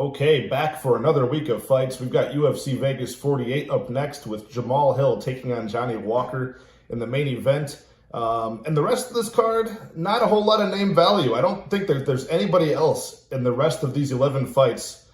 Okay, back for another week of fights. We've got UFC Vegas 48 up next with Jamal Hill taking on Johnny Walker in the main event. And the rest of this card, not a whole lot of name value. I don't think there's anybody else in the rest of these 11 fights.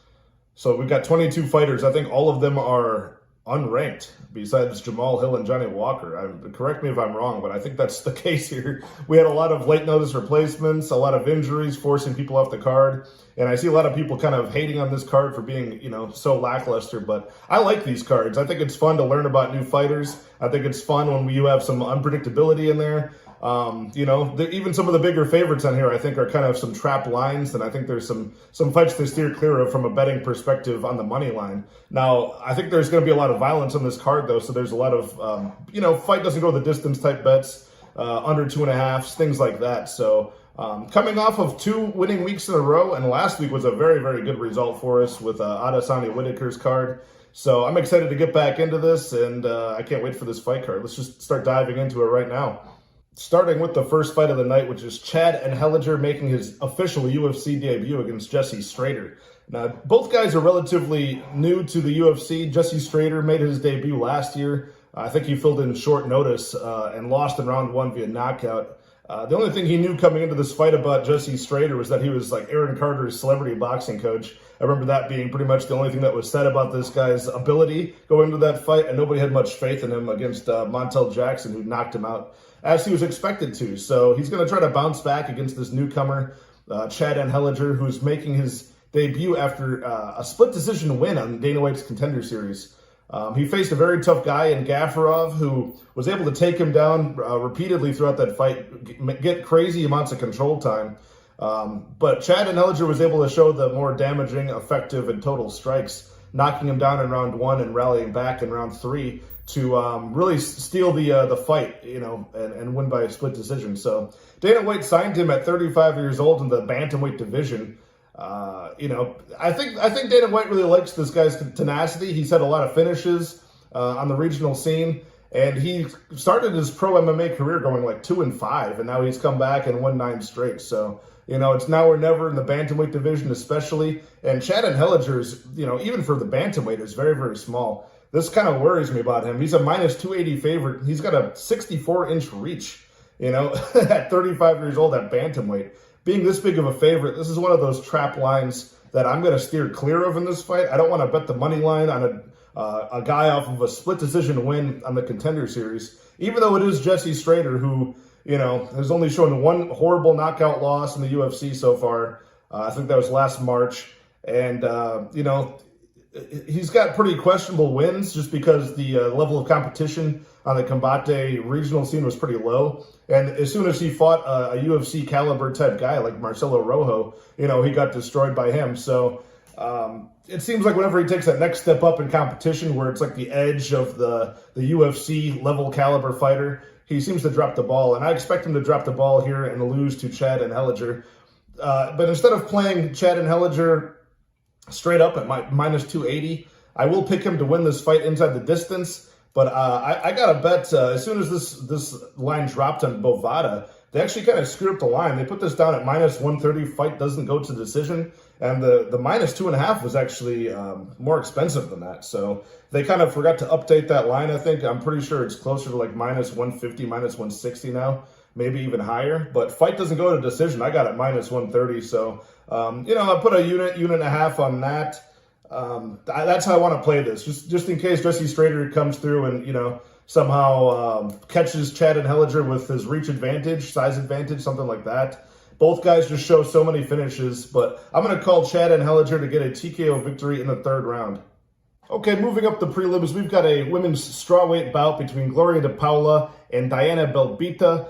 So we've got 22 fighters. I think all of them are unranked besides Jamal Hill and Johnny Walker. Correct me if I'm wrong, but I think that's the case here. We had a lot of late notice replacements, a lot of injuries forcing people off the card. And I see a lot of people kind of hating on this card for being, so lackluster, but I like these cards. I think it's fun to learn about new fighters. I think it's fun when you have some unpredictability in there. Even some of the bigger favorites on here, I think, are kind of some trap lines, and I think there's some fights to steer clear of from a betting perspective on the money line. Now, I think there's going to be a lot of violence on this card, though, so there's a lot of, fight doesn't go the distance type bets, under 2.5s, things like that. So coming off of 2 winning weeks in a row, and last week was a very, very good result for us with Adesanya Whitaker's card. So I'm excited to get back into this, and I can't wait for this fight card. Let's just start diving into it right now. Starting with the first fight of the night, which is Chad and Hellinger making his official UFC debut against Jesse Strader. Now, both guys are relatively new to the UFC. Jesse Strader made his debut last year. I think he filled in short notice and lost in round 1 via knockout. The only thing he knew coming into this fight about Jesse Strader was that he was like Aaron Carter's celebrity boxing coach. I remember that being pretty much the only thing that was said about this guy's ability going into that fight, and nobody had much faith in him against Montel Jackson, who knocked him out as he was expected to. So he's going to try to bounce back against this newcomer, Chad and Hellinger, who's making his debut after a split decision win on Dana White's Contender Series. He faced a very tough guy in Gafarov, who was able to take him down repeatedly throughout that fight, get crazy amounts of control time. But Chad and Hellinger was able to show the more damaging, effective, and total strikes, knocking him down in round 1 and rallying back in round 3 to really steal the fight, and win by a split decision. So Dana White signed him at 35 years old in the bantamweight division. I think Dana White really likes this guy's tenacity. He's had a lot of finishes on the regional scene, and he started his pro MMA career going like 2-5, and now he's come back and won 9 straight. So it's now or never in the bantamweight division, especially. And Chad and Hellinger's, even for the bantamweight, is very, very small. This kind of worries me about him. He's a minus 280 favorite. He's got a 64-inch reach, at 35 years old at bantamweight. Being this big of a favorite, this is one of those trap lines that I'm going to steer clear of in this fight. I don't want to bet the money line on a guy off of a split decision win on the Contender Series, even though it is Jesse Strader, who, has only shown 1 horrible knockout loss in the UFC so far. I think that was last March. And, he's got pretty questionable wins just because the level of competition on the Combate regional scene was pretty low. And as soon as he fought a UFC caliber type guy like Marcelo Rojo, he got destroyed by him. So it seems like whenever he takes that next step up in competition where it's like the edge of the UFC level caliber fighter, he seems to drop the ball. And I expect him to drop the ball here and lose to Chad and Hellinger. But instead of playing Chad and Hellinger straight up at minus 280, I will pick him to win this fight inside the distance. But I got to bet as soon as this line dropped on Bovada, they actually kind of screwed up the line. They put this down at minus 130. Fight doesn't go to decision. And the minus 2.5 was actually more expensive than that. So they kind of forgot to update that line, I think. I'm pretty sure it's closer to like minus 150, minus 160 now, maybe even higher. But fight doesn't go to decision. I got it minus 130. So, I put a unit and a half on that. That's how I want to play this. Just in case Jesse Strader comes through and, somehow catches Chad and Hellinger with his reach advantage, size advantage, something like that. Both guys just show so many finishes, but I'm going to call Chad and Hellinger to get a TKO victory in the 3rd round. Okay, moving up the prelims, we've got a women's strawweight bout between Gloria de Paula and Diana Belbita.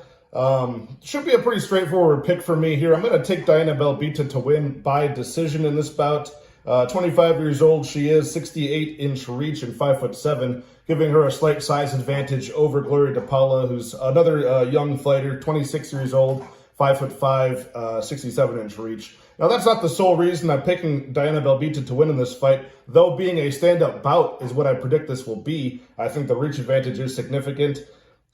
Should be a pretty straightforward pick for me here. I'm going to take Diana Belbita to win by decision in this bout. 25 years old, she is 68-inch reach and 5'7", giving her a slight size advantage over Gloria de Paula, who's another young fighter, 26 years old, 5'5", 67-inch reach. Now, that's not the sole reason I'm picking Diana Belbita to win in this fight, though being a stand-up bout is what I predict this will be. I think the reach advantage is significant.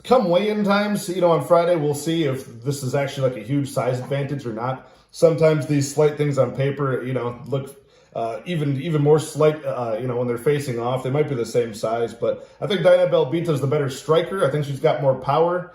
Come weigh-in times, on Friday, we'll see if this is actually like a huge size advantage or not. Sometimes these slight things on paper, look even more slight, when they're facing off. They might be the same size, but I think Diona Belbita is the better striker. I think she's got more power.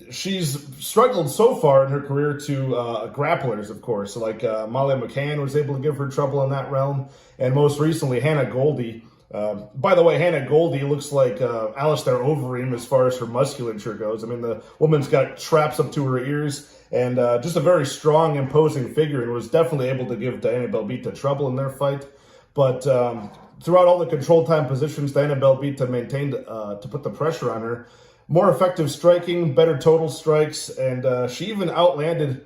She's struggled so far in her career to grapplers, of course. So like Molly McCann was able to give her trouble in that realm, and most recently Hannah Goldie. By the way, Hannah Goldie looks like Alistair Overeem as far as her musculature goes. I mean, the woman's got traps up to her ears and just a very strong, imposing figure, and was definitely able to give Diona Belbita trouble in their fight. But throughout all the control time positions, Diona Belbita maintained to put the pressure on her. More effective striking, better total strikes, and she even outlanded,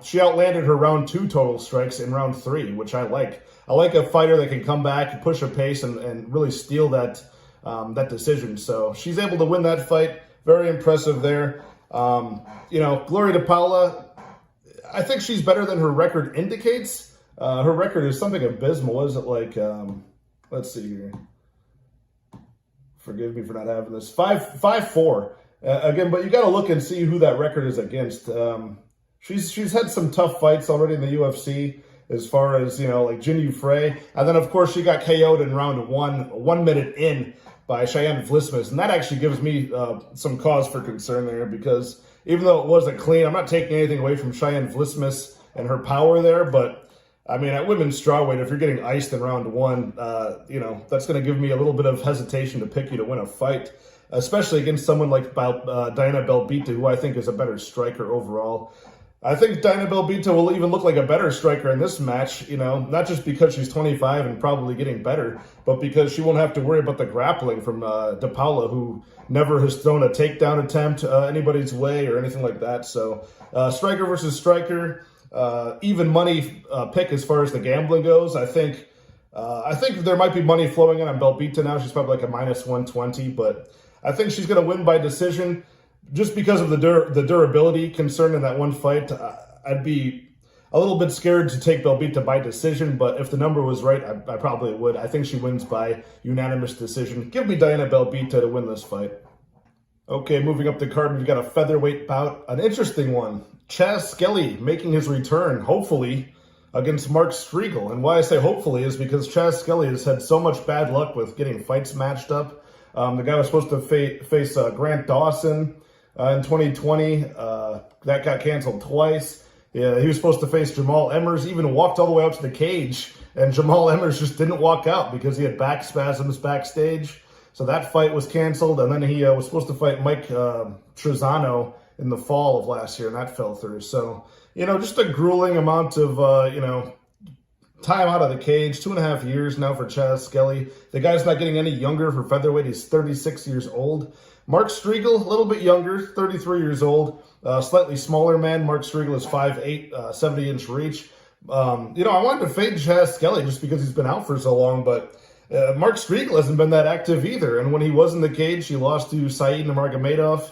she outlanded her round 2 total strikes in round 3, which I like. I like a fighter that can come back, push a pace, and really steal that decision. So she's able to win that fight. Very impressive there. Glory to Paula. I think she's better than her record indicates. Her record is something abysmal. What is it like? Let's see here. Forgive me for not having this. 5-4. Again, but you got to look and see who that record is against. She's had some tough fights already in the UFC, as far as, like Jin Frey. And then, of course, she got KO'd in round 1 minute in by Cheyenne Vlismas. And that actually gives me some cause for concern there, because even though it wasn't clean, I'm not taking anything away from Cheyenne Vlismas and her power there. But, I mean, at women's strawweight, if you're getting iced in round 1, that's going to give me a little bit of hesitation to pick you to win a fight, especially against someone like Diona Belbita, who I think is a better striker overall. I think Diona Belbita will even look like a better striker in this match, not just because she's 25 and probably getting better, but because she won't have to worry about the grappling from Paula, who never has thrown a takedown attempt anybody's way or anything like that. So striker versus striker, even money pick as far as the gambling goes. I think there might be money flowing in on Belbita now. She's probably like a -120, but I think she's going to win by decision. Just because of the durability concern in that one fight, I'd be a little bit scared to take Belbita by decision, but if the number was right, I probably would. I think she wins by unanimous decision. Give me Diona Belbita to win this fight. Okay, moving up the card, we've got a featherweight bout, an interesting one. Skelly making his return, hopefully, against Mark Striegel. And why I say hopefully is because Skelly has had so much bad luck with getting fights matched up. The guy was supposed to face Grant Dawson in 2020. That got canceled twice. Yeah, he was supposed to face Jamal Emmers, even walked all the way up to the cage, and Jamal Emmers just didn't walk out because he had back spasms backstage. So that fight was canceled, and then he was supposed to fight Mike Trezano in the fall of last year, and that fell through. So, just a grueling amount of, time out of the cage. 2.5 years now for Skelly. The guy's not getting any younger for featherweight. He's 36 years old. Mark Striegel, a little bit younger, 33 years old, slightly smaller man. Mark Striegel is 5'8", 70-inch reach. I wanted to fade Skelly just because he's been out for so long, but Mark Striegel hasn't been that active either. And when he was in the cage, he lost to Said Nurmagomedov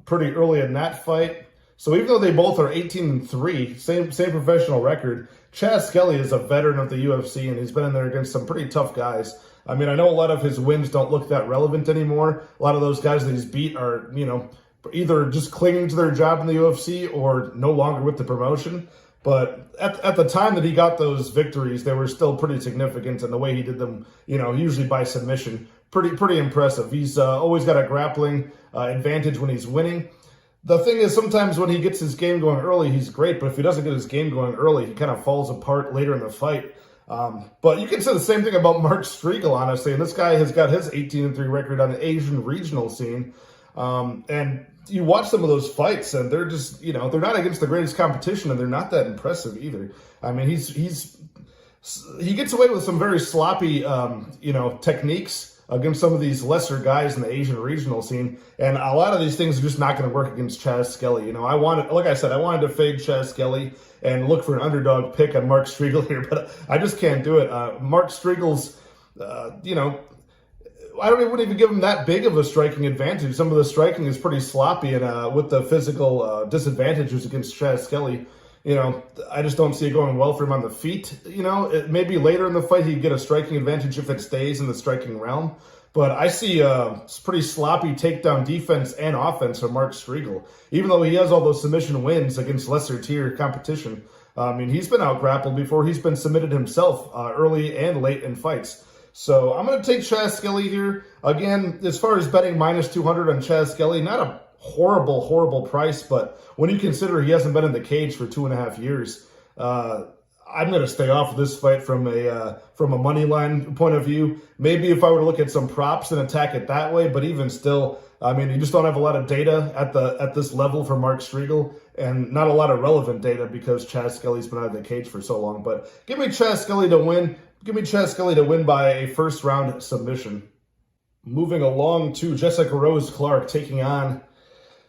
pretty early in that fight. So even though they both are 18-3, same professional record, Skelly is a veteran of the UFC, and he's been in there against some pretty tough guys. I mean, I know a lot of his wins don't look that relevant anymore. A lot of those guys that he's beat are, either just clinging to their job in the UFC or no longer with the promotion. But at the time that he got those victories, they were still pretty significant, and the way he did them, usually by submission, pretty impressive. He's always got a grappling advantage when he's winning. The thing is, sometimes when he gets his game going early, he's great, but if he doesn't get his game going early, he kind of falls apart later in the fight. But you can say the same thing about Mark Striegel, honestly, and this guy has got his 18-3 record on the Asian regional scene. And you watch some of those fights, and they're just, they're not against the greatest competition, and they're not that impressive either. I mean, he gets away with some very sloppy, techniques against some of these lesser guys in the Asian regional scene, and a lot of these things are just not going to work against Skelly. I wanted to fade Skelly and look for an underdog pick on Mark Striegel here, but I just can't do it. Mark Striegel's, I wouldn't even give him that big of a striking advantage. Some of the striking is pretty sloppy, and with the physical disadvantages against Skelly, I just don't see it going well for him on the feet. Maybe later in the fight he'd get a striking advantage if it stays in the striking realm. But I see pretty sloppy takedown defense and offense from Mark Striegel. Even though he has all those submission wins against lesser tier competition, I mean, he's been out-grappled before. He's been submitted himself early and late in fights. So I'm going to take Chaz Skelly here. Again, as far as betting -200 on Chaz Skelly, not a horrible, horrible price, but when you consider he hasn't been in the cage for 2.5 years, I'm going to stay off of this fight from a money line point of view. Maybe if I were to look at some props and attack it that way, but even still, I mean, you just don't have a lot of data at this level for Mark Striegel, and not a lot of relevant data because Chaz Skelly's been out of the cage for so long. But give me Chaz Skelly to win. Give me Chaz Skelly to win by a first-round submission. Moving along to Jessica Rose Clark taking on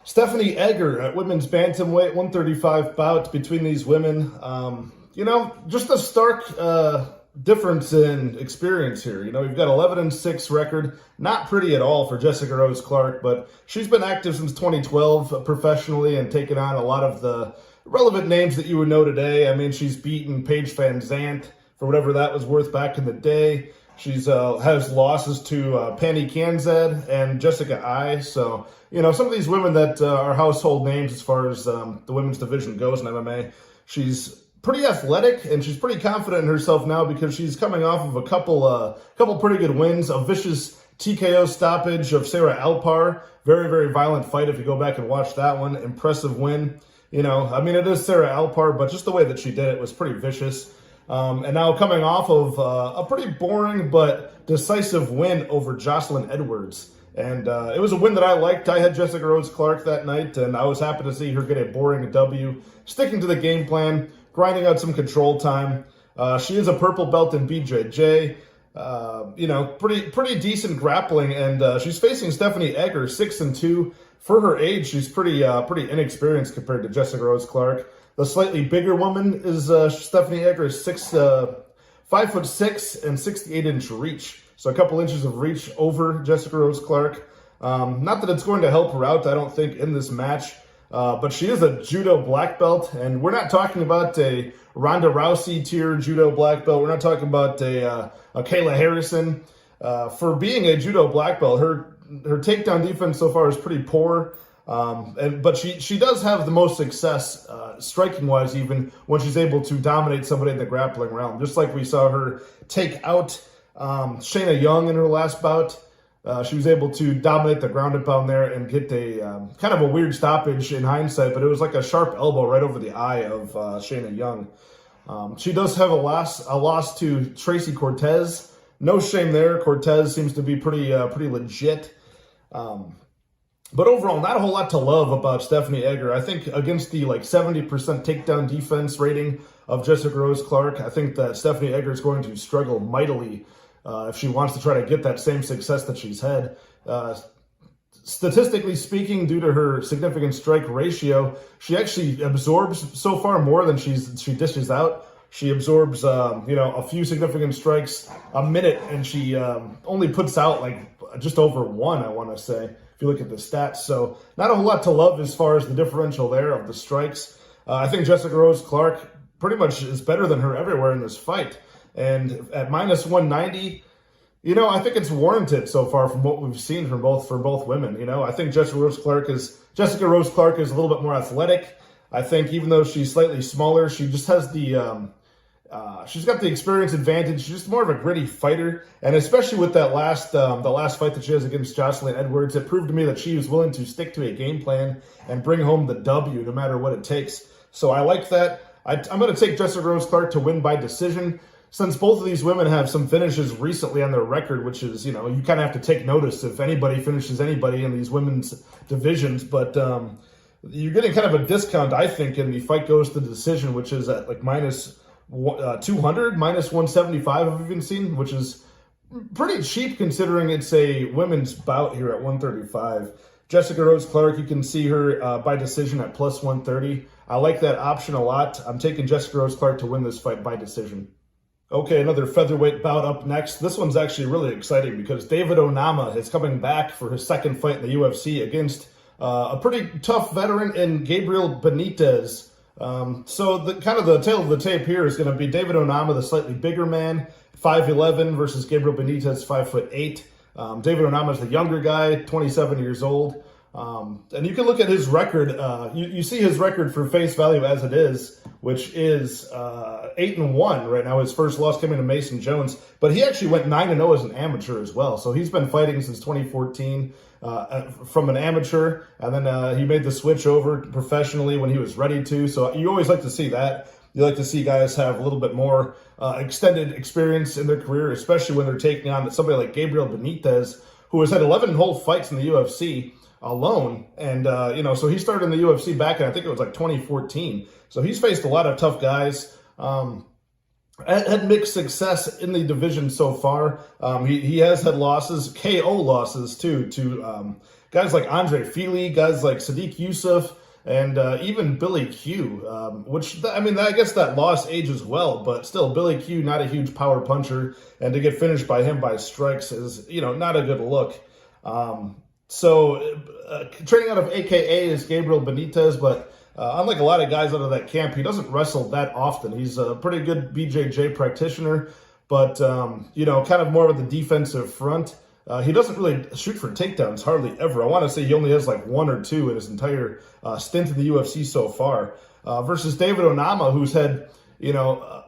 Stephanie Edgar at women's bantamweight, 135 bout between these women. You know, just a stark difference in experience here. You know, we've got 11-6 record, not pretty at all for Jessica Rose Clark, but she's been active since 2012 professionally and taken on a lot of the relevant names that you would know today. I mean, she's beaten Paige Van Zandt for whatever that was worth back in the day. She's has losses to Penny Kanzad and Jessica Ai. So, you know, some of these women that are household names as far as the women's division goes in MMA. She's pretty athletic, and she's pretty confident in herself now because she's coming off of a couple pretty good wins. A vicious TKO stoppage of Sarah Alpar. Very, very violent fight if you go back and watch that one. Impressive win. You know, I mean, it is Sarah Alpar, but just the way that she did it was pretty vicious. And now coming off of a pretty boring but decisive win over Jocelyn Edwards. And it was a win that I liked. I had Jessica Rose Clark that night, and I was happy to see her get a boring W, sticking to the game plan, grinding out some control time. She is a purple belt in BJJ. You know, pretty decent grappling, and she's facing Stephanie Edgar, 6-2. For her age, she's pretty inexperienced compared to Jessica Rose Clark. The slightly bigger woman is Stephanie Edgar, 5'6" and 68-inch reach. So a couple inches of reach over Jessica Rose Clark. Not that it's going to help her out, I don't think, in this match. But she is a judo black belt, and we're not talking about a Ronda Rousey tier judo black belt. We're not talking about a Kayla Harrison. For being a judo black belt, her takedown defense so far is pretty poor. But she does have the most success, striking-wise, even when she's able to dominate somebody in the grappling realm. Just like we saw her take out Shayna Young in her last bout. She was able to dominate the ground and pound there and get a kind of a weird stoppage in hindsight, but it was like a sharp elbow right over the eye of Shayna Young. She does have a loss to Tracy Cortez. No shame there. Cortez seems to be pretty legit. But overall, not a whole lot to love about Stephanie Edgar. I think against the 70% takedown defense rating of Jessica Rose Clark, I think that Stephanie Edgar is going to struggle mightily if she wants to try to get that same success that she's had. Statistically speaking, due to her significant strike ratio, she actually absorbs so far more than she dishes out. She absorbs, a few significant strikes a minute, and she only puts out just over one, I want to say, if you look at the stats. So not a whole lot to love as far as the differential there of the strikes. I think Jessica Rose Clark pretty much is better than her everywhere in this fight. And at -190, I think it's warranted so far from what we've seen from both women. I think Jessica Rose Clark is a little bit more athletic. I think even though she's slightly smaller, she just has she's got the experience advantage. She's just more of a gritty fighter, and especially with that the last fight that she has against Jocelyn Edwards, it proved to me that she was willing to stick to a game plan and bring home the W no matter what it takes. So I like that. I'm going to take Jessica Rose Clark to win by decision. Since both of these women have some finishes recently on their record, which is, you kind of have to take notice if anybody finishes anybody in these women's divisions. But you're getting kind of a discount, I think, in the fight goes to the decision, which is at -200, -175 I've even seen, which is pretty cheap considering it's a women's bout here at 135. Jessica Rose Clark, you can see her by decision at +130. I like that option a lot. I'm taking Jessica Rose Clark to win this fight by decision. Okay, another featherweight bout up next. This one's actually really exciting because David Onama is coming back for his second fight in the UFC against a pretty tough veteran in Gabriel Benitez. So the tail of the tape here is going to be David Onama, the slightly bigger man, 5'11", versus Gabriel Benitez, 5'8". David Onama is the younger guy, 27 years old. And you can look at his record. You see his record for face value as it is, which is 8-1 right now. His first loss came into Mason Jones, but he actually went 9-0 as an amateur as well. So he's been fighting since 2014 from an amateur, and then he made the switch over professionally when he was ready to. So you always like to see that. You like to see guys have a little bit more extended experience in their career, especially when they're taking on somebody like Gabriel Benitez, who has had 11 whole fights in the UFC alone. And, so he started in the UFC back in, I think it was like 2014. So he's faced a lot of tough guys. Had mixed success in the division so far. He has had losses, KO losses too, to guys like Andre Fili, guys like Sadiq Yusuf, and even Billy Q, I guess that loss ages well, but still, Billy Q, not a huge power puncher, and to get finished by him by strikes is, not a good look. Training out of AKA is Gabriel Benitez, but unlike a lot of guys out of that camp, he doesn't wrestle that often. He's a pretty good BJJ practitioner, but, kind of more of the defensive front. He doesn't really shoot for takedowns hardly ever. I want to say he only has like 1 or 2 in his entire stint in the UFC so far. Versus David Onama, who's had,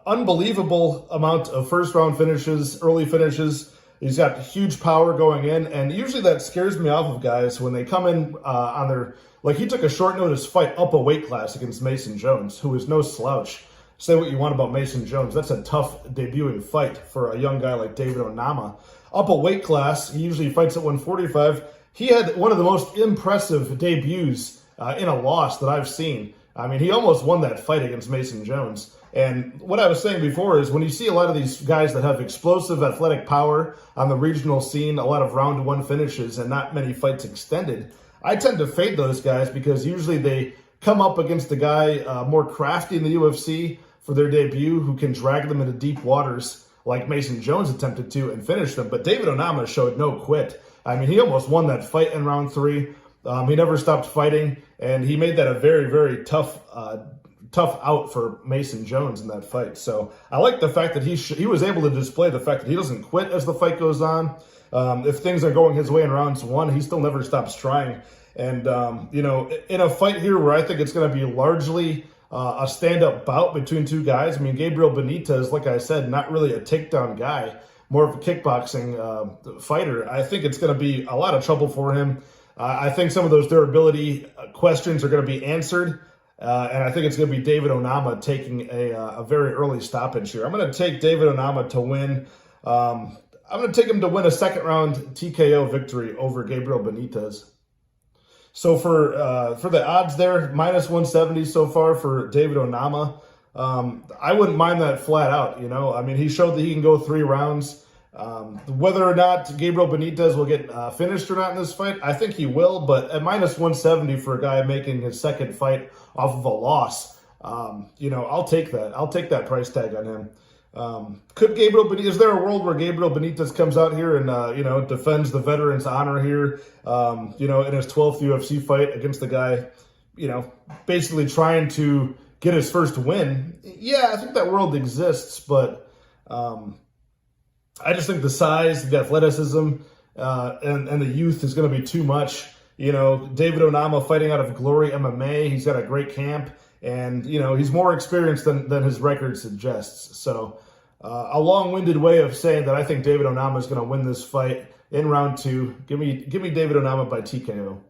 unbelievable amount of first-round finishes, early finishes. He's got huge power going in, and usually that scares me off of guys when they come in on their... Like, he took a short-notice fight up a weight class against Mason Jones, who is no slouch. Say what you want about Mason Jones. That's a tough debuting fight for a young guy like David Onama. Up a weight class, he usually fights at 145. He had one of the most impressive debuts in a loss that I've seen. I mean, he almost won that fight against Mason Jones. And what I was saying before is when you see a lot of these guys that have explosive athletic power on the regional scene, a lot of round 1 finishes and not many fights extended, I tend to fade those guys because usually they come up against a guy more crafty in the UFC for their debut who can drag them into deep waters like Mason Jones attempted to and finish them. But David Onama showed no quit. I mean, he almost won that fight in round 3. He never stopped fighting, and he made that a very, very tough out for Mason Jones in that fight. So I like the fact that he was able to display the fact that he doesn't quit as the fight goes on. If things are going his way in rounds 1, he still never stops trying. And, in a fight here where I think it's going to be largely a stand-up bout between 2 guys. I mean, Gabriel Benitez, like I said, not really a takedown guy, more of a kickboxing fighter. I think it's going to be a lot of trouble for him. I think some of those durability questions are going to be answered, and I think it's going to be David Onama taking a very early stoppage here. I'm going to take David Onama to win. I'm going to take him to win a second-round TKO victory over Gabriel Benitez. So for the odds there, minus 170 so far for David Onama. I wouldn't mind that flat out, I mean, he showed that he can go 3 rounds. Whether or not Gabriel Benitez will get finished or not in this fight, I think he will. But at minus 170 for a guy making his second fight off of a loss, I'll take that. I'll take that price tag on him. Could Gabriel Benitez, is there a world where Gabriel Benitez comes out here and, defends the veteran's honor here, in his 12th UFC fight against the guy, basically trying to get his first win? Yeah, I think that world exists, but I just think the size, the athleticism, and the youth is going to be too much. David Onama fighting out of Glory MMA, he's got a great camp. And, he's more experienced than his record suggests. So a long-winded way of saying that I think David Onama is going to win this fight in round 2. Give me David Onama by TKO.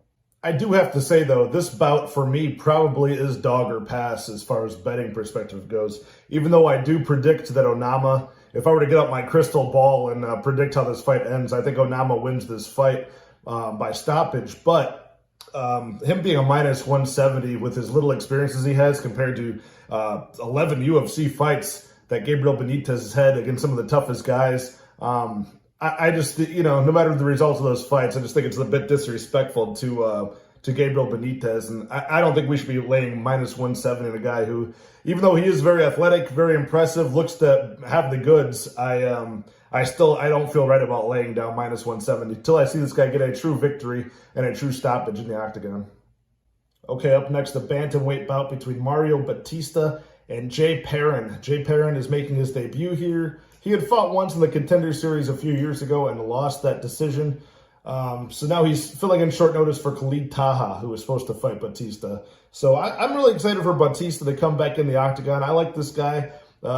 I do have to say, though, this bout for me probably is dog or pass as far as betting perspective goes. Even though I do predict that Onama, if I were to get out my crystal ball and predict how this fight ends, I think Onama wins this fight by stoppage. But him being a minus 170 with as little experience as he has compared to 11 UFC fights that Gabriel Benitez has had against some of the toughest guys, I just, no matter the results of those fights, I just think it's a bit disrespectful to Gabriel Benitez. And I don't think we should be laying minus 170 on a guy who, even though he is very athletic, very impressive, looks to have the goods, I don't feel right about laying down minus 170 until I see this guy get a true victory and a true stoppage in the octagon. Okay, up next, the bantamweight bout between Mario Batista and Jayperrin. Jayperrin is making his debut here. He had fought once in the Contender Series a few years ago and lost that decision. So now he's filling in short notice for Khalid Taha, who was supposed to fight Batista. So I'm really excited for Batista to come back in the octagon. I like this guy.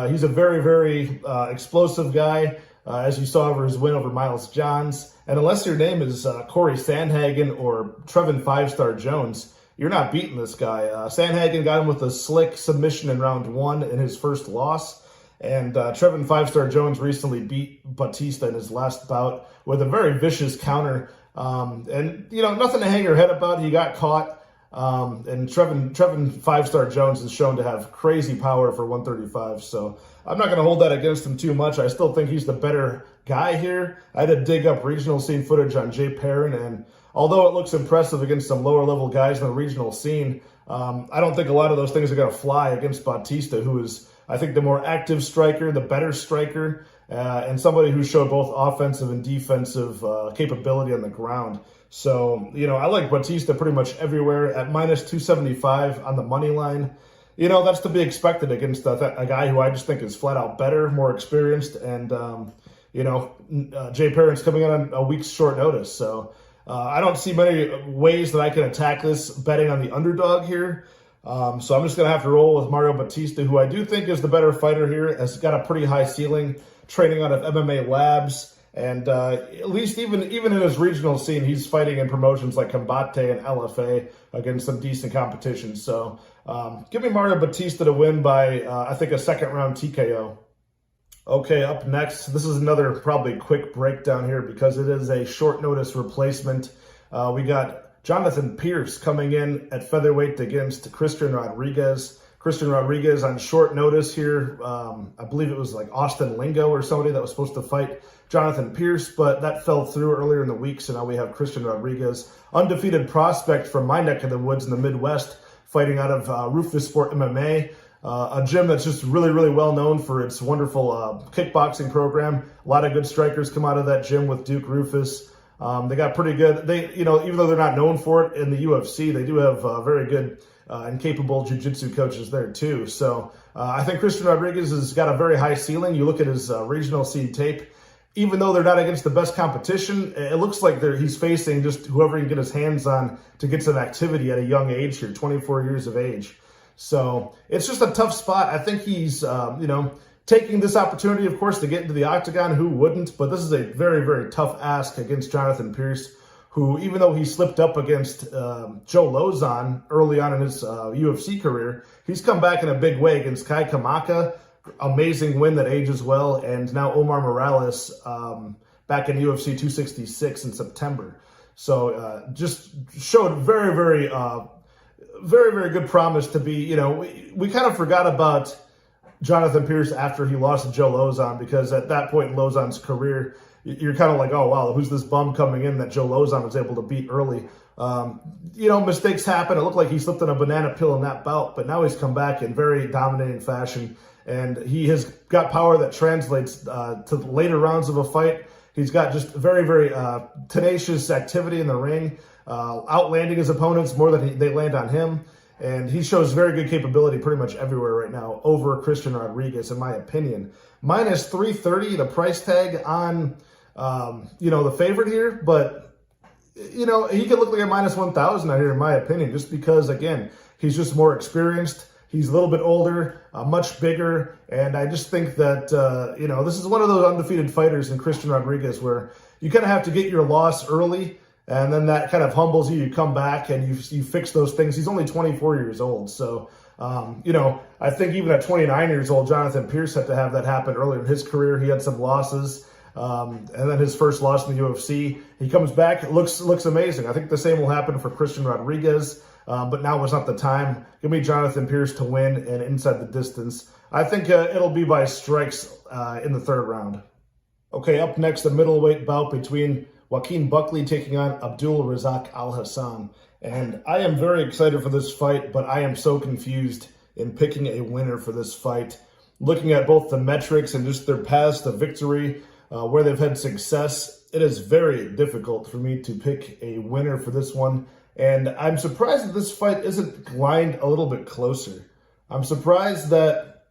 He's a very, very explosive guy, as you saw over his win over Miles Johns. And unless your name is Corey Sandhagen or Trevin 5-Star Jones, you're not beating this guy. Sandhagen got him with a slick submission in round 1 in his first loss. And Trevin 5-Star Jones recently beat Batista in his last bout with a very vicious counter. And, nothing to hang your head about. He got caught. And Trevin 5-Star Jones is shown to have crazy power for 135. So I'm not going to hold that against him too much. I still think he's the better guy here. I had to dig up regional scene footage on Jayperrin, and although it looks impressive against some lower level guys in the regional scene, I don't think a lot of those things are going to fly against Batista, who is, I think, the more active striker, the better striker, and somebody who showed both offensive and defensive capability on the ground. So, I like Batista pretty much everywhere at minus 275 on the money line. That's to be expected against a guy who I just think is flat out better, more experienced, and, Jayperrin's coming in on a week's short notice. So I don't see many ways that I can attack this betting on the underdog here. So I'm just going to have to roll with Mario Batista, who I do think is the better fighter here, has got a pretty high ceiling, training out of MMA Labs. And at least even in his regional scene, he's fighting in promotions like Combate and LFA against some decent competition. So give me Mario Batista to win by, I think, a second-round TKO. Okay, up next, this is another probably quick breakdown here because it is a short-notice replacement. We got Jonathan Pierce coming in at featherweight against Christian Rodriguez. Christian Rodriguez on short notice here. I believe it was like Austin Lingo or somebody that was supposed to fight Jonathan Pierce, but that fell through earlier in the week, so now we have Christian Rodriguez, undefeated prospect from my neck of the woods in the Midwest, fighting out of Rufus Sport MMA, a gym that's just really, really well known for its wonderful kickboxing program. A lot of good strikers come out of that gym with Duke Rufus. They got pretty good. Even though they're not known for it in the UFC, they do have very good and capable jiu-jitsu coaches there too. So I think Christian Rodriguez has got a very high ceiling. You look at his regional scene tape. Even though they're not against the best competition, it looks like he's facing just whoever he can get his hands on to get some activity at a young age here, 24 years of age. So it's just a tough spot. I think he's, taking this opportunity, of course, to get into the octagon. Who wouldn't? But this is a very, very tough ask against Jonathan Pierce, who, even though he slipped up against Joe Lozon early on in his UFC career, he's come back in a big way against Kai Kamaka. Amazing win that ages well, and now Omar Morales back in UFC 266 in September. So just showed very, very, very, very good promise to be, we kind of forgot about Jonathan Pierce after he lost to Joe Lozon, because at that point in Lozon's career, you're kind of like, oh, wow, who's this bum coming in that Joe Lozon was able to beat early? Mistakes happen. It looked like he slipped on a banana peel in that bout, but now he's come back in very dominating fashion. And he has got power that translates to the later rounds of a fight. He's got just very, very tenacious activity in the ring, outlanding his opponents more than they land on him. And he shows very good capability pretty much everywhere right now over Christian Rodriguez, in my opinion. Minus 330, the price tag on, the favorite here. But, he could look like a minus 1,000 out here, in my opinion, just because, again, he's just more experienced. He's a little bit older, much bigger, and I just think that, this is one of those undefeated fighters in Christian Rodriguez where you kind of have to get your loss early, and then that kind of humbles you. You come back and you fix those things. He's only 24 years old, so, I think even at 29 years old, Jonathan Pierce had to have that happen earlier in his career. He had some losses, and then his first loss in the UFC. He comes back, looks amazing. I think the same will happen for Christian Rodriguez. But now was not the time. Give me Jonathan Pierce to win and inside the distance. I think it'll be by strikes in the third round. Okay, up next, a middleweight bout between Joaquin Buckley taking on Abdul Razak Alhassan. And I am very excited for this fight, but I am so confused in picking a winner for this fight. Looking at both the metrics and just their paths to victory, where they've had success, it is very difficult for me to pick a winner for this one. And I'm surprised that this fight isn't lined a little bit closer. I'm surprised that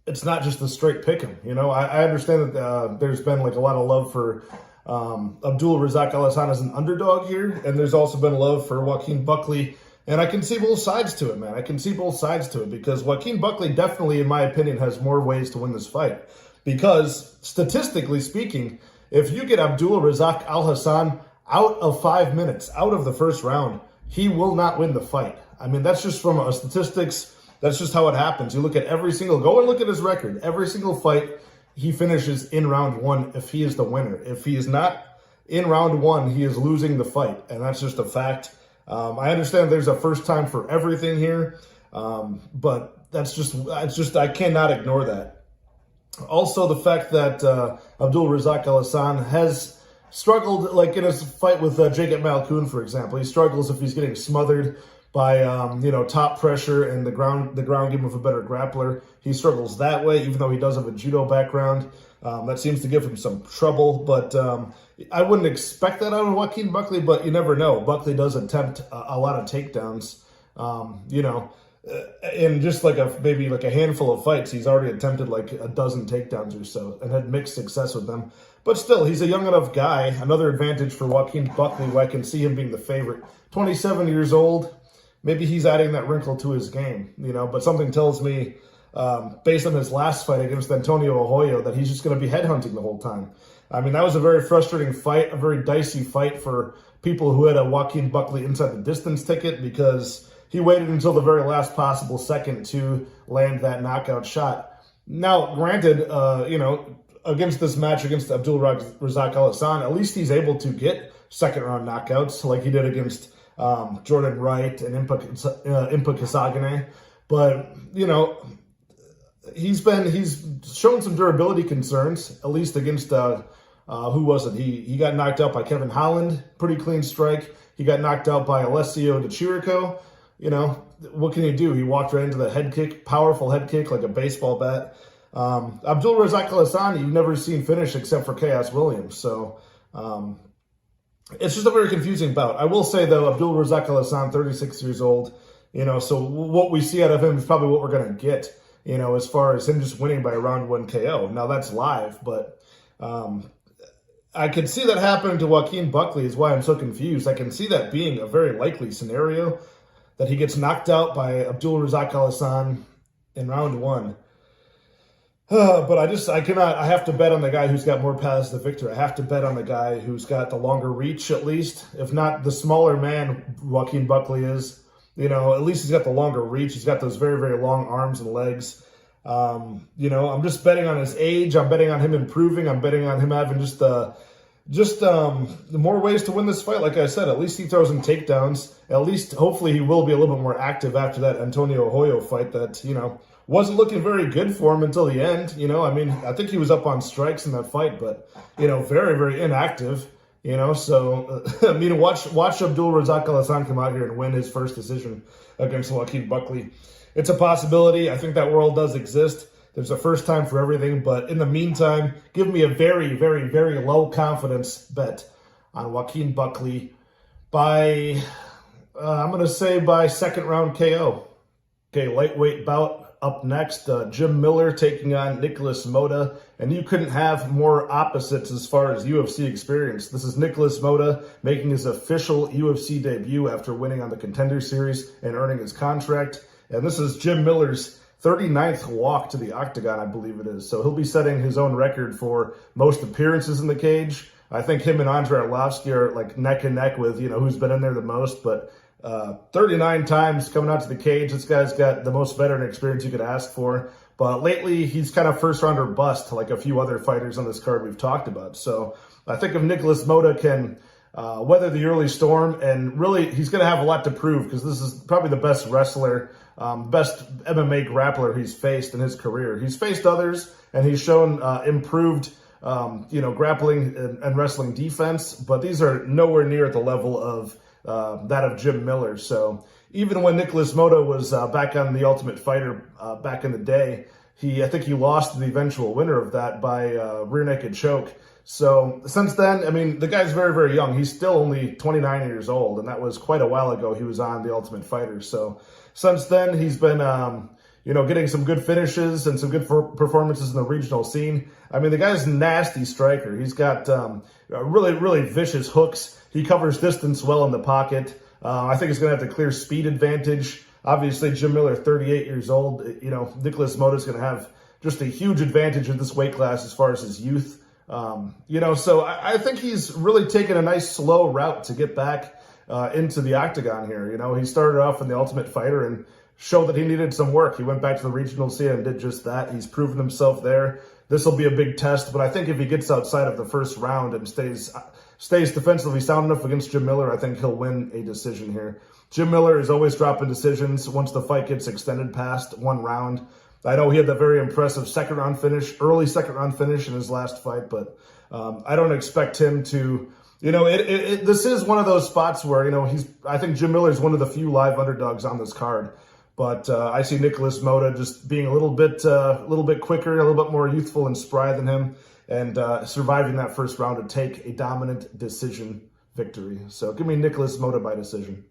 it's not just a straight pick 'em. I understand that there's been like a lot of love for Abdul Razak Alhassan is an underdog here, and there's also been love for Joaquin Buckley. And I can see both sides to it, man. I can see both sides to it because Joaquin Buckley definitely, in my opinion, has more ways to win this fight. Because statistically speaking, if you get Abdul Razak Alhassan out of 5 minutes, out of the first round, he will not win the fight. I mean, that's just from a statistics. That's just how it happens. You look at go and look at his record. Every single fight, he finishes in round one if he is the winner. If he is not in round one, he is losing the fight. And that's just a fact. I understand there's a first time for everything here, but I cannot ignore that. Also, the fact that Abdul Razak Alhassan has struggled, like in his fight with Jamal, for example. He struggles if he's getting smothered by top pressure and the ground game of a better grappler. He struggles that way, even though he does have a judo background. That seems to give him some trouble, but I wouldn't expect that out of Joaquin Buckley, but you never know. Buckley does attempt a lot of takedowns, in just maybe a handful of fights. He's already attempted like a dozen takedowns or so and had mixed success with them. But still, he's a young enough guy. Another advantage for Joaquin Buckley, who I can see him being the favorite. 27 years old. Maybe he's adding that wrinkle to his game, but something tells me, based on his last fight against Antonio Arroyo, that he's just going to be headhunting the whole time. I mean, that was a very frustrating fight, a very dicey fight for people who had a Joaquin Buckley inside the distance ticket because he waited until the very last possible second to land that knockout shot. Now, granted, against this match against Abdul Razak Alhassan, at least he's able to get second-round knockouts like he did against Jordan Wright and Impa Kasagane. But, he's shown some durability concerns, at least against, who was it? He got knocked out by Kevin Holland, pretty clean strike. He got knocked out by Alessio De Chirico. What can you do? He walked right into the head kick, powerful head kick like a baseball bat. Abdul Razak Alhassan, you've never seen finish except for Chaos Williams. So, it's just a very confusing bout. I will say, though, Abdul Razak Alhassan, 36 years old, so what we see out of him is probably what we're going to get, as far as him just winning by a round 1 KO. Now, that's live, but I could see that happening to Joaquin Buckley is why I'm so confused. I can see that being a very likely scenario, that he gets knocked out by Abdul Razak Alhassan in round 1. But I have to bet on the guy who's got more paths to victory. I have to bet on the guy who's got the longer reach, at least. If not the smaller man, Joaquin Buckley is. At least he's got the longer reach. He's got those very, very long arms and legs. I'm just betting on his age. I'm betting on him improving. I'm betting on him having the more ways to win this fight. Like I said, at least he throws in takedowns. At least, hopefully, he will be a little bit more active after that Antonio Arroyo fight that, wasn't looking very good for him until the end. I think he was up on strikes in that fight, but, very, very inactive, So, watch Abdul Razak Alhassan come out here and win his first decision against Joaquin Buckley. It's a possibility. I think that world does exist. There's a first time for everything, but in the meantime, give me a very, very, very low confidence bet on Joaquin Buckley by, I'm going to say by second round KO. Okay, lightweight bout. Up next, Jim Miller taking on Nicholasmoda, and you couldn't have more opposites as far as UFC experience. This is Nicholasmoda making his official UFC debut after winning on the Contender Series and earning his contract. And this is Jim Miller's 39th walk to the octagon, I believe it is. So he'll be setting his own record for most appearances in the cage. I think him and Andrei Arlovsky are like neck and neck with, who's been in there the most, but 39 times coming out to the cage. This guy's got the most veteran experience you could ask for. But lately, he's kind of first rounder bust like a few other fighters on this card we've talked about. So I think if Nicholasmoda can weather the early storm, and really he's going to have a lot to prove because this is probably the best wrestler, best MMA grappler he's faced in his career. He's faced others, and he's shown improved grappling and wrestling defense, but these are nowhere near at the level of that of Jim Miller. So even when Nicholasmoda was back on The Ultimate Fighter back in the day, I think he lost to the eventual winner of that by rear naked choke. So since then, the guy's very, very young. He's still only 29 years old, and that was quite a while ago he was on The Ultimate Fighter. So since then, he's been, getting some good finishes and some good performances in the regional scene. I mean, the guy's a nasty striker. He's got really, really vicious hooks. He covers distance well in the pocket. I think he's going to have the clear speed advantage. Obviously, Jim Miller, 38 years old. Nicholasmoda is going to have just a huge advantage in this weight class as far as his youth. So I think he's really taken a nice slow route to get back into the octagon here. He started off in the Ultimate Fighter and showed that he needed some work. He went back to the regional scene and did just that. He's proven himself there. This will be a big test, but I think if he gets outside of the first round and stays defensively sound enough against Jim Miller, I think he'll win a decision here. Jim Miller is always dropping decisions once the fight gets extended past one round. I know he had that very impressive early second round finish in his last fight, but I don't expect him to, this is one of those spots where, I think Jim Miller is one of the few live underdogs on this card. But I see Nicholasmoda just being a little bit quicker, a little bit more youthful and spry than him, and surviving that first round to take a dominant decision victory. So give me Nicholasmoda by decision.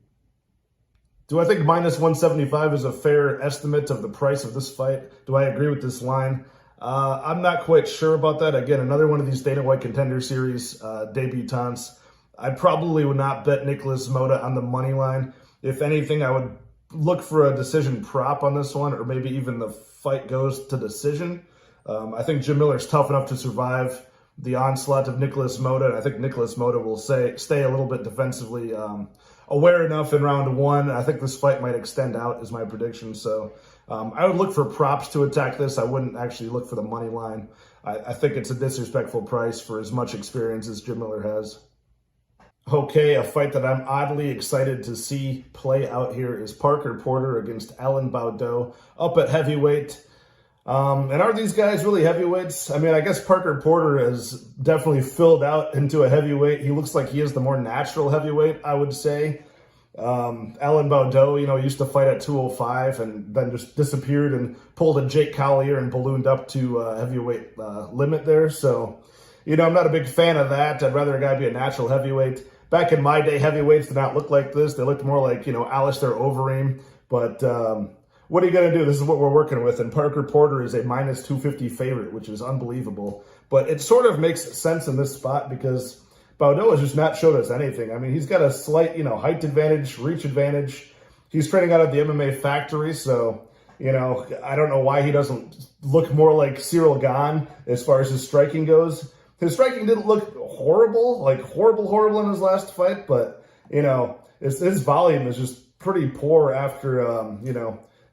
Do I think minus 175 is a fair estimate of the price of this fight? Do I agree with this line? I'm not quite sure about that. Again, another one of these Dana White Contender Series debutants. I probably would not bet Nicholasmoda on the money line. If anything, I would look for a decision prop on this one, or maybe even the fight goes to decision. I think Jim Miller's tough enough to survive the onslaught of Nicholasmoda, and I think Nicholasmoda will stay a little bit defensively aware enough in round one. I think this fight might extend out, is my prediction. So I would look for props to attack this. I wouldn't actually look for the money line. I think it's a disrespectful price for as much experience as Jim Miller has. Okay, a fight that I'm oddly excited to see play out here is Parker Porter against Alan Baudot up at heavyweight. And are these guys really heavyweights? I mean, I guess Parker Porter has definitely filled out into a heavyweight. He looks like he is the more natural heavyweight, I would say. Alan Baudot, used to fight at 205 and then just disappeared and pulled a Jake Collier and ballooned up to heavyweight limit there. So, I'm not a big fan of that. I'd rather a guy be a natural heavyweight. Back in my day, heavyweights did not look like this. They looked more like, Alistair Overeem. But what are you going to do? This is what we're working with. And Parker Porter is a minus 250 favorite, which is unbelievable. But it sort of makes sense in this spot because Baudot has just not showed us anything. I mean, he's got a slight, height advantage, reach advantage. He's training out of the MMA factory, so, I don't know why he doesn't look more like Cyril Gane as far as his striking goes. His striking didn't look horrible in his last fight, but, his volume is just pretty poor after,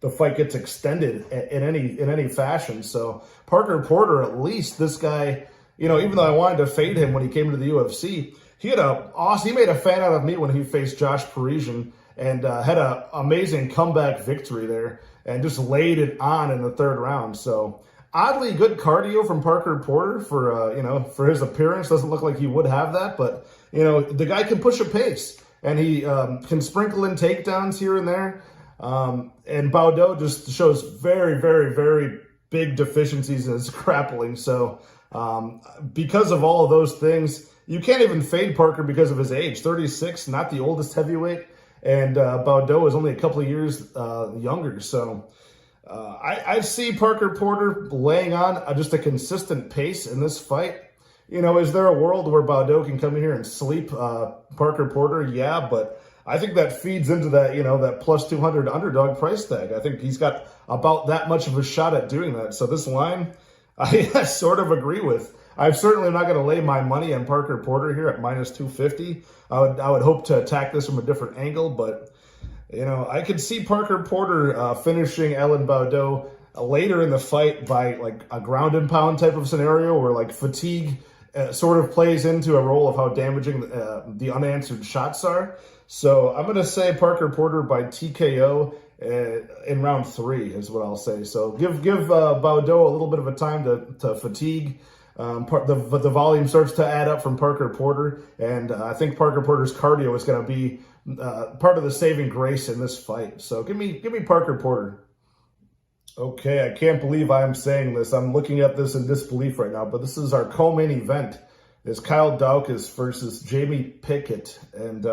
the fight gets extended in any fashion. So Parker Porter, at least this guy, even though I wanted to fade him when he came into the UFC, he made a fan out of me when he faced Josh Parisian and had an amazing comeback victory there and just laid it on in the third round. So oddly good cardio from Parker Porter for his appearance. Doesn't look like he would have that, but the guy can push a pace and he can sprinkle in takedowns here and there. And Baudot just shows very, very, very big deficiencies in his grappling. So because of all of those things, you can't even fade Parker because of his age. 36, not the oldest heavyweight, and Baudot is only a couple of years younger. So I see Parker Porter laying on just a consistent pace in this fight. Is there a world where Baudot can come in here and sleep Parker Porter? Yeah, but I think that feeds into that, that plus 200 underdog price tag. I think he's got about that much of a shot at doing that. So this line, I sort of agree with. I'm certainly not going to lay my money on Parker Porter here at minus 250. I would hope to attack this from a different angle, but, I could see Parker Porter finishing Alan Baudot later in the fight by like a ground and pound type of scenario where like fatigue sort of plays into a role of how damaging the unanswered shots are. So I'm going to say Parker Porter by TKO in round 3 is what I'll say. So give Baudot a little bit of a time to fatigue. The volume starts to add up from Parker Porter, and I think Parker Porter's cardio is going to be part of the saving grace in this fight. So give me Parker Porter. Okay, I can't believe I'm saying this. I'm looking at this in disbelief right now, but this is our co-main event. It's Kyle Daukaus versus Jamie Pickett, and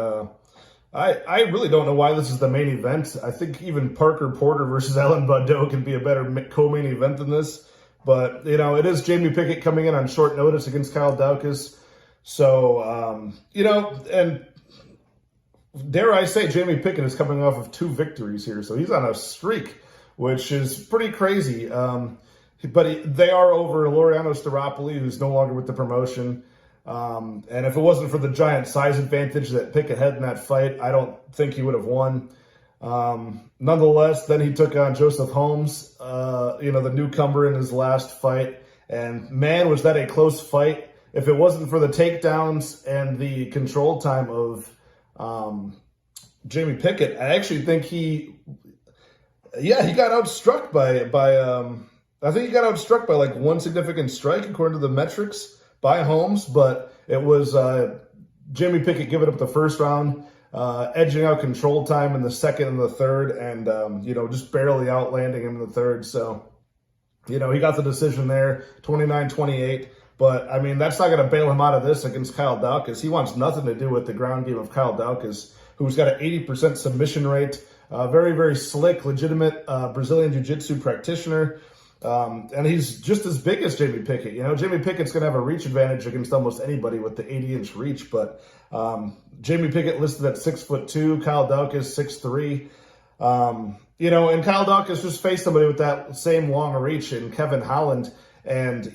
I really don't know why this is the main event. I think even Parker Porter versus Ellen Badeau can be a better co-main event than this. But, it is Jamie Pickett coming in on short notice against Kyle Daukaus. So, and dare I say, Jamie Pickett is coming off of 2 victories here. So he's on a streak, which is pretty crazy. But they are over Laureano Staropoli, who's no longer with the promotion. And if it wasn't for the giant size advantage that Pickett had in that fight, I don't think he would have won. Nonetheless, then he took on Joseph Holmes, the newcomer in his last fight. And man, was that a close fight. If it wasn't for the takedowns and the control time of Jamie Pickett, I actually think he got outstruck I think he got outstruck by like one significant strike according to the metrics by Holmes, but it was Jamie Pickett giving up the first round, edging out control time in the second and the third, and just barely outlanding him in the third. So, he got the decision there, 29-28. But, I mean, that's not going to bail him out of this against Kyle Daukaus. He wants nothing to do with the ground game of Kyle Daukaus, who's got an 80% submission rate, very, very slick, legitimate Brazilian Jiu-Jitsu practitioner. And he's just as big as Jamie Pickett. Jamie Pickett's going to have a reach advantage against almost anybody with the 80-inch reach. But Jamie Pickett listed at 6'2", Kyle Daukaus 6'3". And Kyle Daukaus just faced somebody with that same long reach in Kevin Holland. And,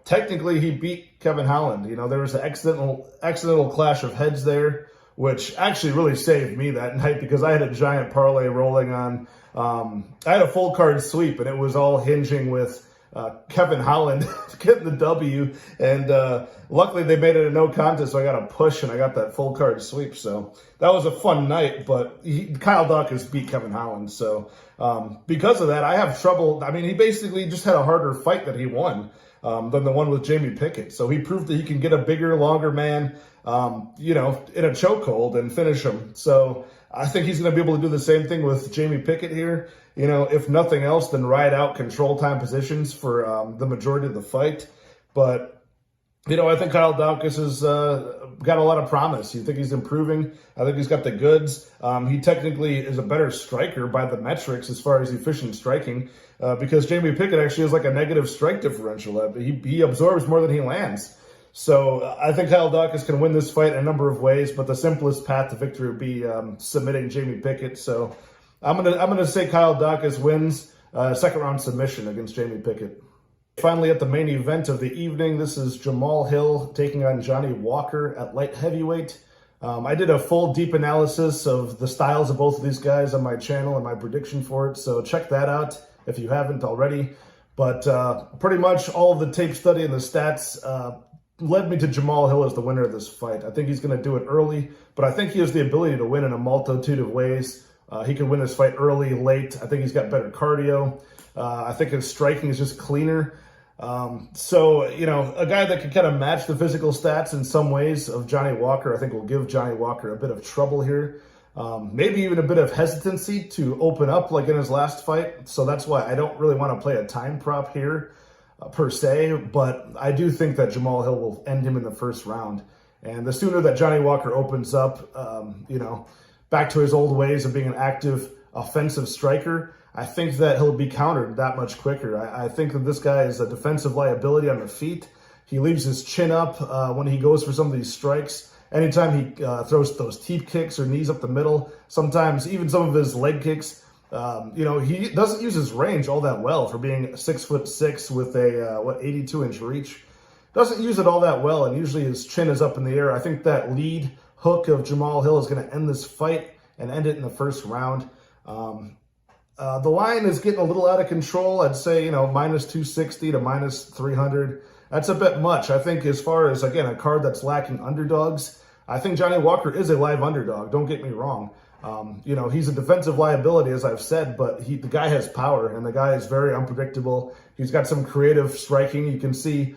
technically he beat Kevin Holland. There was an accidental clash of heads there, which actually really saved me that night because I had a giant parlay rolling on. I had a full card sweep, and it was all hinging with Kevin Holland getting the W. And luckily they made it a no contest, so I got a push, and I got that full card sweep. So that was a fun night, but Kyle Daukaus beat Kevin Holland. So because of that, I have trouble. I mean, he basically just had a harder fight that he won than the one with Jamie Pickett. So he proved that he can get a bigger, longer man, in a chokehold and finish him. So I think he's going to be able to do the same thing with Jamie Pickett here. If nothing else, then ride out control time positions for the majority of the fight. But, I think Kyle Daukaus has got a lot of promise. You think he's improving? I think he's got the goods. He technically is a better striker by the metrics as far as efficient striking because Jamie Pickett actually has like a negative strike differential. He absorbs more than he lands. So I think Kyle Daukaus can win this fight in a number of ways, but the simplest path to victory would be submitting Jamie Pickett. So I'm gonna say Kyle Daukaus wins second round submission against Jamie Pickett. Finally, at the main event of the evening, this is Jamal Hill taking on Johnny Walker at light heavyweight. I did a full deep analysis of the styles of both of these guys on my channel and my prediction for it, so check that out if you haven't already. But pretty much all of the tape study and the stats led me to Jamal Hill as the winner of this fight. I think he's going to do it early, but I think he has the ability to win in a multitude of ways. He can win this fight early, late. I think he's got better cardio. I think his striking is just cleaner. So, a guy that can kind of match the physical stats in some ways of Johnny Walker, I think will give Johnny Walker a bit of trouble here. Maybe even a bit of hesitancy to open up like in his last fight. So that's why I don't really want to play a time prop here per se, but I do think that Jamal Hill will end him in the first round. And the sooner that Johnny Walker opens up, back to his old ways of being an active offensive striker, I think that he'll be countered that much quicker. I think that this guy is a defensive liability on the feet. He leaves his chin up when he goes for some of these strikes. Anytime he throws those teep kicks or knees up the middle, sometimes even some of his leg kicks, he doesn't use his range all that well for being 6'6" with a 82-inch reach. Doesn't use it all that well, and usually his chin is up in the air. I think that lead hook of Jamal Hill is going to end this fight and end it in the first round. The line is getting a little out of control. I'd say, minus 260 to minus 300. That's a bit much. I think as far as, again, a card that's lacking underdogs, I think Johnny Walker is a live underdog. Don't get me wrong. He's a defensive liability, as I've said, but the guy has power, and the guy is very unpredictable. He's got some creative striking. You can see,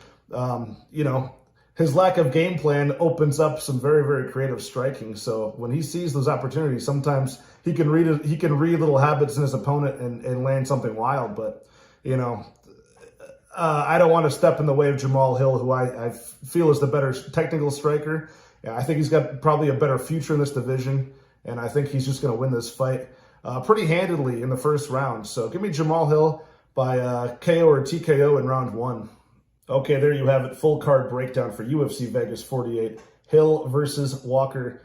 his lack of game plan opens up some very, very creative striking. So when he sees those opportunities, sometimes he can read little habits in his opponent and land something wild. But, I don't want to step in the way of Jamal Hill, who I feel is the better technical striker. Yeah, I think he's got probably a better future in this division. and I think he's just going to win this fight pretty handedly in the first round. So give me Jamal Hill by KO or TKO in round 1. Okay, there you have it. Full card breakdown for UFC Vegas 48. Hill versus Walker.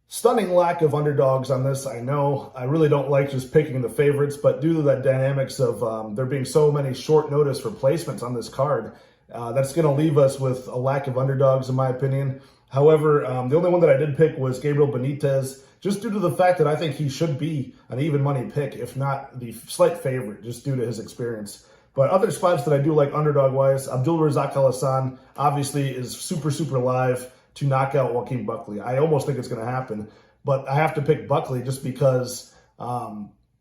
Stunning lack of underdogs on this, I know. I really don't like just picking the favorites, but due to the dynamics of there being so many short notice replacements on this card, that's going to leave us with a lack of underdogs, in my opinion. However, the only one that I did pick was Gabriel Benitez, just due to the fact that I think he should be an even money pick, if not the slight favorite, just due to his experience. But other spots that I do like underdog-wise, Abdul Razak Alhassan obviously is super, super live to knock out Joaquin Buckley. I almost think it's going to happen, but I have to pick Buckley just because,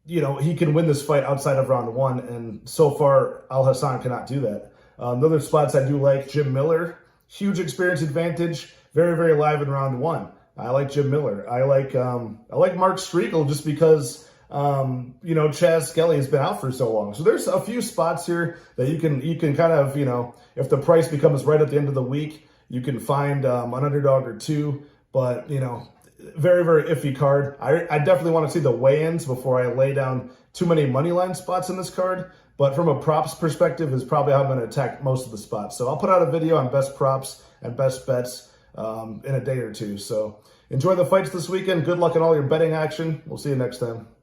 he can win this fight outside of round 1, and so far, Alhassan cannot do that. The other spots I do like, Jim Miller, huge experience advantage, very, very live in round 1. I like Jim Miller. I like Mark Striegel just because, Chaz Skelly has been out for so long. So there's a few spots here that you can kind of, if the price becomes right at the end of the week, you can find an underdog or two, but, very, very iffy card. I definitely want to see the weigh-ins before I lay down too many money line spots in this card, but from a props perspective is probably how I'm going to attack most of the spots. So I'll put out a video on best props and best bets in a day or two. So enjoy the fights this weekend. Good luck in all your betting action. We'll see you next time.